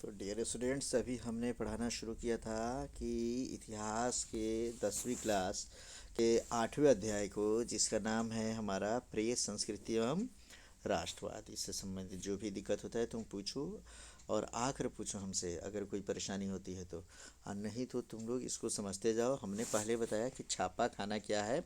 तो dear students, अभी हमने पढ़ाना शुरू किया था कि इतिहास के 10वीं क्लास के 8वें अध्याय को, जिसका नाम है हमारा प्रिय संस्कृति एवं राष्ट्रवाद। इससे संबंधित जो भी दिक्कत होता है तुम पूछो और आकर पूछो हमसे, अगर कोई परेशानी होती है तो। और नहीं तो तुम लोग इसको समझते जाओ। हमने पहले बताया कि छापा खाना क्या है,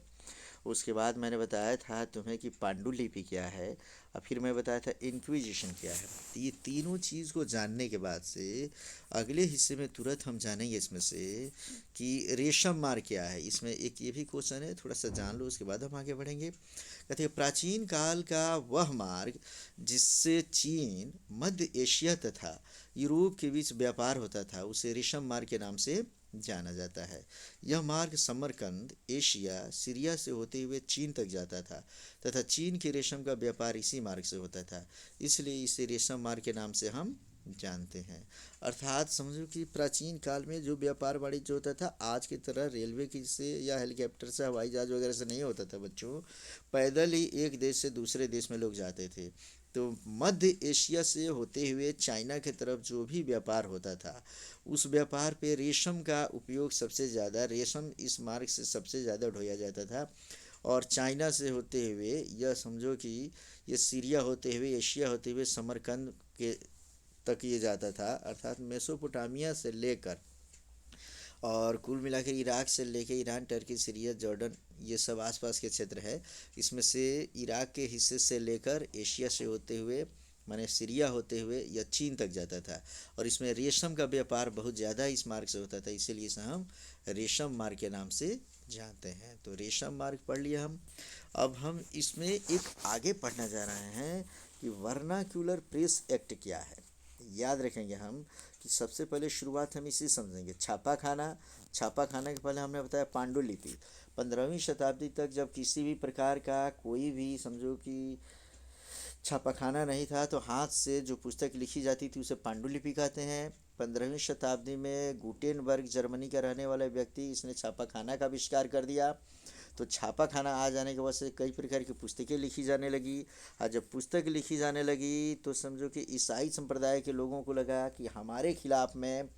उसके बाद मैंने बताया था तुम्हें कि पांडुलिपि क्या है, और फिर मैं बताया था इंक्विजिशन क्या है। तो ये तीनों चीज़ को जानने के बाद से अगले हिस्से में तुरंत हम जानेंगे इसमें से कि रेशम मार्ग क्या है। इसमें एक ये भी क्वेश्चन है, थोड़ा सा जान लो, उसके बाद हम आगे बढ़ेंगे। कहते हैं प्राचीन काल का वह मार्ग जिससे चीन, मध्य एशिया तथा यूरोप के बीच व्यापार होता था, उसे रेशम मार्ग के नाम से जाना जाता है। यह मार्ग समरकंद, एशिया, सीरिया से होते हुए चीन तक जाता था तथा चीन के रेशम का व्यापार इसी मार्ग से होता था, इसलिए इसे रेशम मार्ग के नाम से हम जानते हैं। अर्थात समझो कि प्राचीन काल में जो व्यापार वाणिज्य होता था, आज की तरह रेलवे की से या हेलीकॉप्टर से, हवाई जहाज वगैरह से नहीं होता था बच्चों। पैदल ही एक देश से दूसरे देश में लोग जाते थे। तो मध्य एशिया से होते हुए चाइना की तरफ जो भी व्यापार होता था, उस व्यापार पे रेशम का उपयोग सबसे ज़्यादा, रेशम इस मार्ग से सबसे ज़्यादा ढोया जाता था। और चाइना से होते हुए यह समझो कि ये सीरिया होते हुए, एशिया होते हुए समरकंद के तक ये जाता था, अर्थात मेसोपोटामिया से लेकर और कुल मिलाकर इराक से लेकर ईरान, टर्की, सीरिया, जॉर्डन, ये सब आसपास के क्षेत्र है। इसमें से इराक के हिस्से से लेकर एशिया से होते हुए, माने सीरिया होते हुए, यह चीन तक जाता था। और इसमें रेशम का व्यापार बहुत ज़्यादा इस मार्ग से होता था, इसीलिए इसे हम रेशम मार्ग के नाम से जानते हैं। तो रेशम मार्ग पढ़ लिया हम। अब हम इसमें एक आगे पढ़ना जा रहे हैं कि वर्नाक्यूलर प्रेस एक्ट क्या है। याद रखेंगे हम कि सबसे पहले शुरुआत हम इसी समझेंगे, छापा खाना। छापा खाना के पहले हमने बताया पांडुलिपि। 15वीं शताब्दी तक जब किसी भी प्रकार का कोई भी समझो कि छापाखाना नहीं था, तो हाथ से जो पुस्तक लिखी जाती थी उसे पांडुलिपि कहते हैं। 15वीं शताब्दी में गुटेनबर्ग, जर्मनी का रहने वाला व्यक्ति, इसने छापाखाना का आविष्कार कर दिया। तो छापा खाना आ जाने के वजह से कई प्रकार की पुस्तकें लिखी जाने लगी। और जब पुस्तक लिखी जाने लगी तो समझो कि ईसाई संप्रदाय के लोगों को लगा कि हमारे खिलाफ में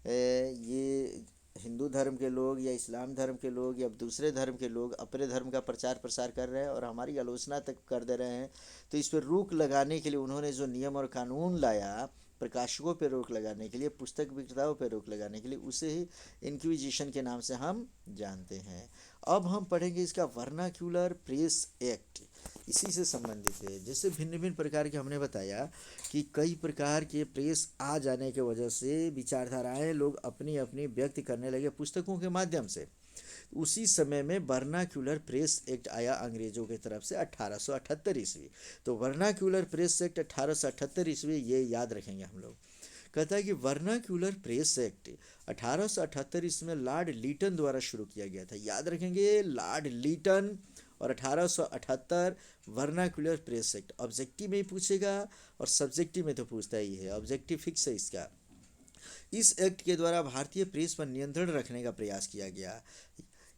ये हिंदू धर्म के लोग या इस्लाम धर्म के लोग या दूसरे धर्म के लोग अपने धर्म का प्रचार प्रसार कर रहे हैं और हमारी आलोचना तक कर दे रहे हैं। तो इस पर रोक लगाने के लिए उन्होंने जो नियम और कानून लाया, प्रकाशकों पर रोक लगाने के लिए, पुस्तक विक्रेताओं पर रोक लगाने के लिए, उसे ही इंक्विजिशन के नाम से हम जानते हैं। अब हम पढ़ेंगे इसका वर्नाक्यूलर प्रेस एक्ट, इसी से संबंधित है। जैसे भिन्न भिन्न प्रकार के हमने बताया कि कई प्रकार के प्रेस आ जाने के वजह से विचारधाराएं लोग अपनी अपनी व्यक्त करने लगे पुस्तकों के माध्यम से। उसी समय में वर्नाक्यूलर प्रेस एक्ट आया अंग्रेजों की तरफ से 1878 ईस्वी। तो वर्नाक्यूलर प्रेस एक्ट 1878 ईस्वी, ये याद रखेंगे हम लोग। कहता है कि वर्नाक्यूलर प्रेस एक्ट 1878 ईस्वी में लॉर्ड लीटन द्वारा शुरू किया गया था। याद रखेंगे, लॉर्ड लीटन। और 1878 वर्नाक्यूलर प्रेस एक्ट। ऑब्जेक्टिव में ही पूछेगा और सब्जेक्टिव में तो पूछता ही है, ऑब्जेक्टिव फिक्स है इसका। इस एक्ट के द्वारा भारतीय प्रेस पर नियंत्रण रखने का प्रयास किया गया।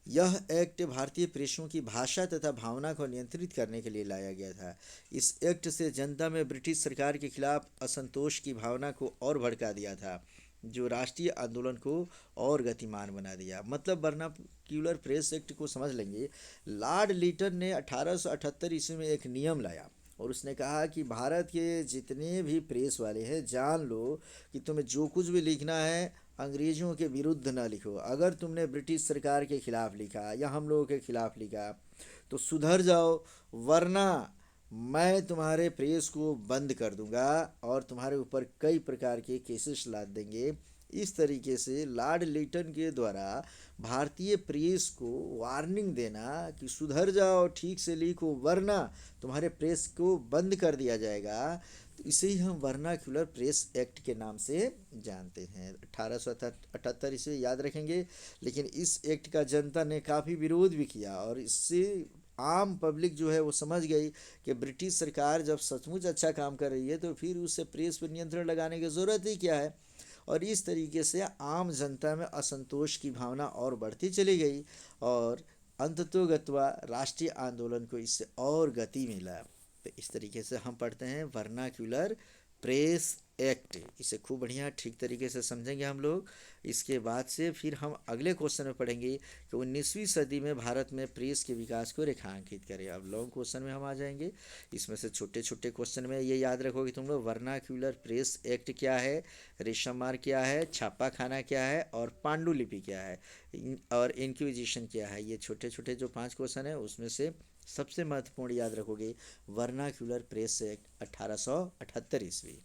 यह एक्ट भारतीय प्रेसों की भाषा तथा भावना को नियंत्रित करने के लिए लाया गया था। इस एक्ट से जनता में ब्रिटिश सरकार के खिलाफ असंतोष की भावना को और भड़का दिया था, जो राष्ट्रीय आंदोलन को और गतिमान बना दिया। मतलब वर्नाक्यूलर प्रेस एक्ट को समझ लेंगे। लॉर्ड लीटन ने 1878 ईस्वी में एक नियम लाया और उसने कहा कि भारत के जितने भी प्रेस वाले हैं, जान लो कि तुम्हें जो कुछ भी लिखना है अंग्रेज़ों के विरुद्ध ना लिखो। अगर तुमने ब्रिटिश सरकार के खिलाफ लिखा या हम लोगों के खिलाफ लिखा तो सुधर जाओ, वरना मैं तुम्हारे प्रेस को बंद कर दूंगा और तुम्हारे ऊपर कई प्रकार के केसेस लाद देंगे। इस तरीके से लॉर्ड लीटन के द्वारा भारतीय प्रेस को वार्निंग देना कि सुधर जाओ, ठीक से लिखो, वरना तुम्हारे प्रेस को बंद कर दिया जाएगा। तो इसे ही हम वर्नाक्यूलर प्रेस एक्ट के नाम से जानते हैं। 1878 इसे याद रखेंगे। लेकिन इस एक्ट का जनता ने काफ़ी विरोध भी किया और इससे आम पब्लिक जो है वो समझ गई कि ब्रिटिश सरकार जब सचमुच अच्छा काम कर रही है तो फिर उससे प्रेस पर नियंत्रण लगाने की ज़रूरत ही क्या है। और इस तरीके से आम जनता में असंतोष की भावना और बढ़ती चली गई और अंततोगत्वा राष्ट्रीय आंदोलन को इससे और गति मिला। तो इस तरीके से हम पढ़ते हैं वर्नाक्यूलर प्रेस एक्ट, इसे खूब बढ़िया ठीक तरीके से समझेंगे हम लोग। इसके बाद से फिर हम अगले क्वेश्चन में पढ़ेंगे कि 19वीं सदी में भारत में प्रेस के विकास को रेखांकित करें। अब लॉन्ग क्वेश्चन में हम आ जाएंगे। इसमें से छोटे छोटे क्वेश्चन में ये याद रखोगे तुम लोग, वर्नाक्यूलर प्रेस एक्ट क्या है, रेशम क्या है, छापा खाना क्या है, और पांडुलिपि क्या है, और इंक्विजिशन क्या है। ये छोटे छोटे जो 5 क्वेश्चन है उसमें से सबसे महत्वपूर्ण याद रखोगे वर्नाक्यूलर प्रेस एक्ट 1878 ईस्वी।